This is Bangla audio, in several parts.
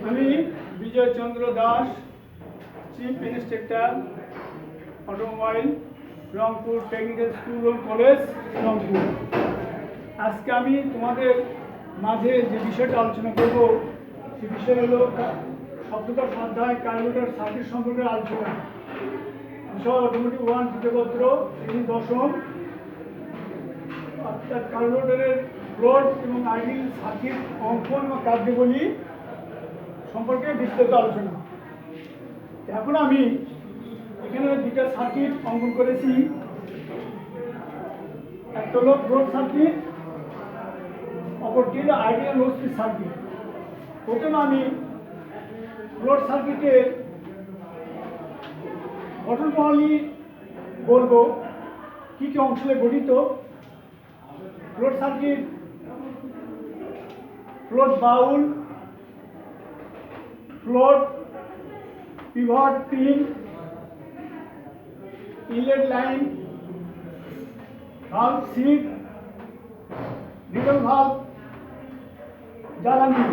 আমি Bijoy Chandra Das, chief instructor automobile, Rangpur technical school ও কলেজ, রংপুর। আজকে আমি তোমাদের মাঝে যে বিষয়টা আলোচনা করব সে বিষয় হলো সপ্তদশ অধ্যায় কার্বোরেটর সার্কিট সম্পর্কে আলোচনা। বিষয় অটোমেটিক 1 তৃতীয়পত্র দশম, অর্থাৎ কার্বোরেটরের লোড এবং আইডিয়াল সার্কিট অঙ্কন এবং কার্যবলী সম্পর্কে বিস্তারিত আলোচনা। এখন আমি এখানে দুটা সার্কিট অঙ্কন করেছি। একটা হলো লোড সার্কিট, অপরটি হলো আইডিয়াল লো স্পিড সার্কিট। প্রথমে আমি লোড সার্কিটের গঠন প্রণালী বলবো, কি কি অংশে গঠিত। Load circuit float bowl, float pivot pin, inlet line, valve seat, needle valve, জ্বালানি,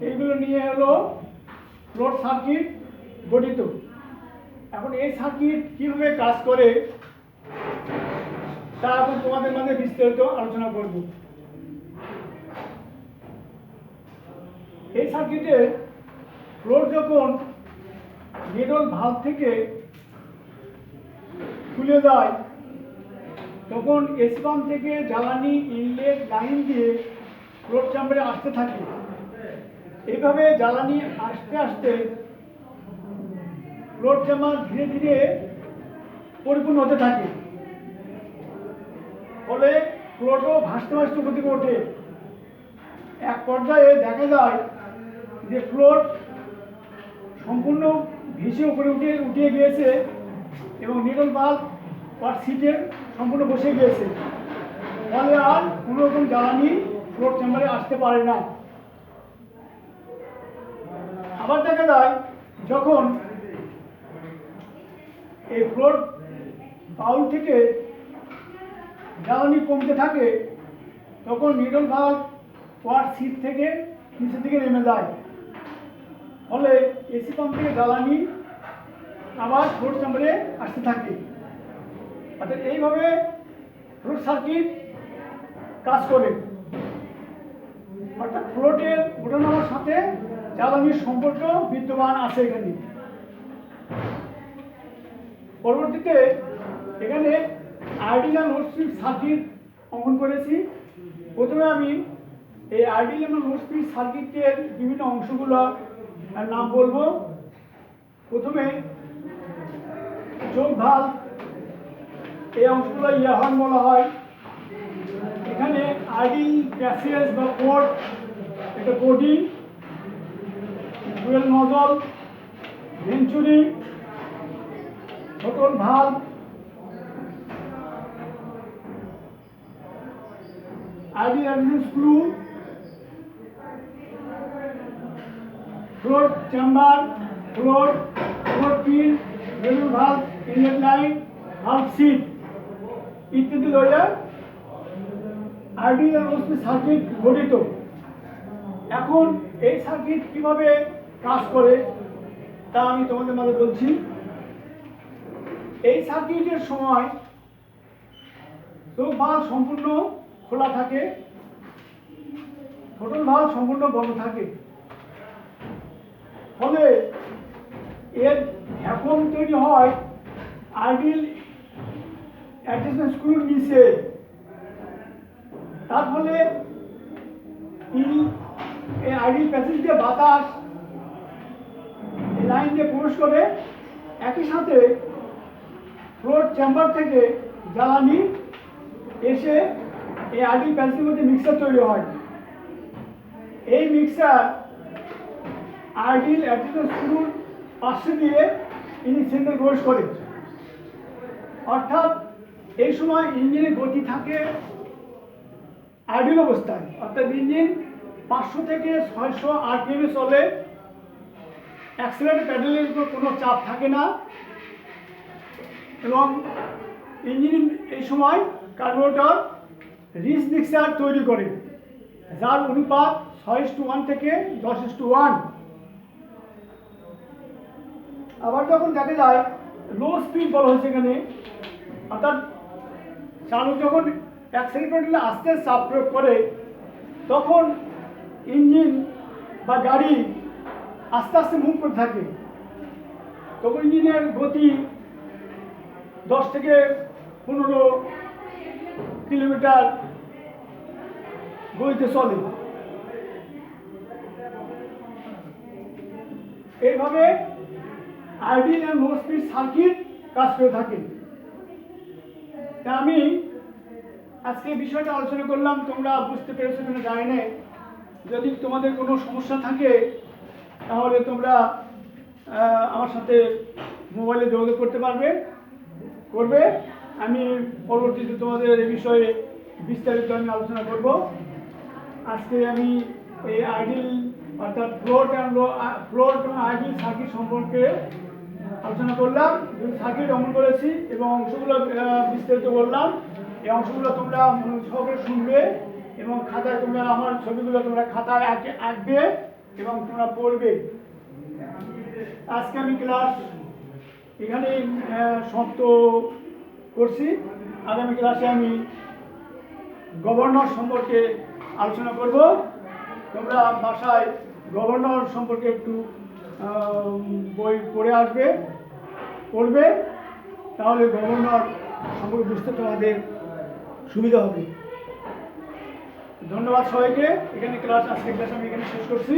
এইগুলো নিয়ে হলো লোড সার্কিট গঠিত। এখন এই সার্কিট কিভাবে কাজ করে তা এখন তোমাদের মাঝে বিস্তারিত আলোচনা করব। এই সার্কিটে লোড যখন নিডল ভালভ থেকে খুলে যায় তখন এসি পাম্প থেকে জ্বালানি ইনলেট লাইন দিয়ে লোড চেম্বারে আসতে থাকে। এইভাবে জ্বালানি আসতে আসতে লোড চেম্বার ধীরে ধীরে পরিপূর্ণ হতে থাকে, ফলে ফ্লোটও ভাসতে ভাসতে উপর দিকে ওঠে। এক পর্যায়ে দেখা যায় যে ফ্লোট সম্পূর্ণ ভেসে উপরে উঠিয়ে গিয়েছে এবং নিডল ভালভ আর সিটে সম্পূর্ণ বসে গিয়েছে, ফলে আর কোনো রকম জ্বালানি ফ্লোট চেম্বারে আসতে পারে না। আবার দেখা যায় যখন এই ফ্লোট বাউল থেকে জ্বালানি কমতে থাকে তখন নিডল ভালভ ওয়ার সিট থেকে নিচের দিকে নেমে যায়, ফলে এসি পাম্প থেকে জ্বালানি আবার ফ্লোট চেম্বারে আসতে থাকে। অর্থাৎ এইভাবে ফ্লোট সার্কিট কাজ করে। অর্থাৎ ফ্লোটের ওঠানামার সাথে জ্বালানির সম্পর্ক বিদ্যমান আছে এখানে। পরবর্তীতে এখানে আইডিয়াল লো স্পিড সার্কিট অঙ্কন করেছি। প্রথমে আমি এই আইডিয়াল এবং লো স্পিড সার্কিটের বিভিন্ন অংশগুলো নাম বলবো। প্রথমে চোখ ভালভ, এই অংশগুলো ইয়ারহর্ন বলা হয়। এখানে আইডিয়াল প্যাসেজ বা পোর্ট, এটা body, fuel nozzle, venturi, throttle valve, ideal screw, float chamber, float pin, needle valve, inlet line, valve seat ইত্যাদি লইয়া আইডিয়াল লো স্পিড সার্কিট গঠিত। এখন এই সার্কিট কিভাবে কাজ করে তা আমি তোমাদের মাঝে বলছি। এই সার্কিটের সময় চোখ ভালভ সম্পূর্ণ খোলা থাকে, থ্রোটল ভালভ সম্পূর্ণ বন্ধ থাকে, ফলে এর ভ্যাকুয়াম তৈরি হয় আইডিয়াল অ্যাডজাস্টমেন্ট স্ক্রুর নিচে। তার ফলে এই আইডিয়াল প্যাসেজ দিয়ে বাতাস এই লাইন দিয়ে প্রবেশ করে, একই সাথে ফ্লোট চেম্বার থেকে জ্বালানি এসে এই আইডিয়াল প্যাসেজের মধ্যে মিক্সার তৈরি হয়। এই মিক্সার আইডিয়াল অ্যাডজাস্টমেন্ট স্ক্রুর পাশে দিয়ে ইঞ্জিন সেন্টারে প্রবেশ করে। অর্থাৎ এই সময় ইঞ্জিনের গতি থাকে আইডিয়াল অবস্থায়, অর্থাৎ ইঞ্জিন 500 থেকে 600 RPM চলে। অ্যাক্সিলারেটর প্যাডেলের উপর কোনো চাপ থাকে না এবং ইঞ্জিন এই সময় কার্বোরেটর রিচ মিক্সার তৈরি করে, যার অনুপাত 6:1 থেকে 10:1। আবার যখন দেখা যায় লো স্পিড বলা হয়েছে এখানে, অর্থাৎ চালক যখন অ্যাক্সেলারেটরে আস্তে চাপ প্রয়োগ করে তখন ইঞ্জিন বা গাড়ি আস্তে আস্তে মুভ করতে থাকে, তখন ইঞ্জিনের গতি 10 থেকে 15 কিলোমিটার গতিতে চলে। এইভাবে ideal and low speed circuit কাজ করে থাকে। তা আমি আজকে বিষয়টা আলোচনা করলাম, তোমরা বুঝতে পেরেছো কিনা জানি না। যদি তোমাদের কোনো সমস্যা থাকে তাহলে তোমরা আমার সাথে মোবাইলে যোগাযোগ করবে। আমি পরবর্তীতে তোমাদের এই বিষয়ে বিস্তারিত আমি আলোচনা করব। আজকে আমি এই আইডিয়াল অর্থাৎ ফ্লোট এবং আইডিয়াল সার্কিট সম্পর্কে আলোচনা করলাম, সার্কিট অমল করেছি এবং অংশগুলো বিস্তারিত বললাম। এই অংশগুলো তোমরা সহকারে শুনবে এবং খাতায় তোমরা আমার ছবিগুলো তোমরা খাতায় আঁকবে এবং তোমরা পড়বে। আজকে আমি ক্লাস এখানে সমাপ্ত করছি। আগামী ক্লাসে আমি গভর্নর সম্পর্কে আলোচনা করব। তোমরা বাসায় গভর্নর সম্পর্কে একটু বই পড়বে, তাহলে গভর্নর সম্পর্কে বুঝতে তোমাদের সুবিধা হবে। ধন্যবাদ সবাইকে। আজকের ক্লাস আমি এখানে শেষ করছি।